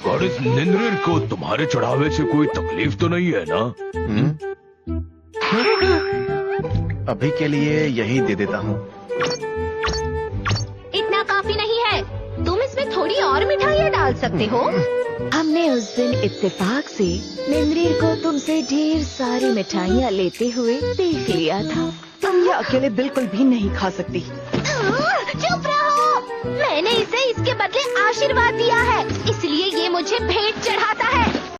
और इस निंद्रिर को तुम्हारे चढ़ावे से कोई तकलीफ तो नहीं है ना? अभी के लिए यही दे देता हूँ। इतना काफी नहीं है, तुम इसमें थोड़ी और मिठाइयाँ डाल सकते हो। हमने उस दिन इत्तेफाक से निंद्रीर को तुमसे ढेर सारी मिठाइयाँ लेते हुए देख लिया था। तुम ये अकेले बिल्कुल भी नहीं खा सकती। चुप रहो, मैंने इसे इसके बदले आशीर्वाद दिया है, इसलिए ये मुझे भेंट चढ़ाता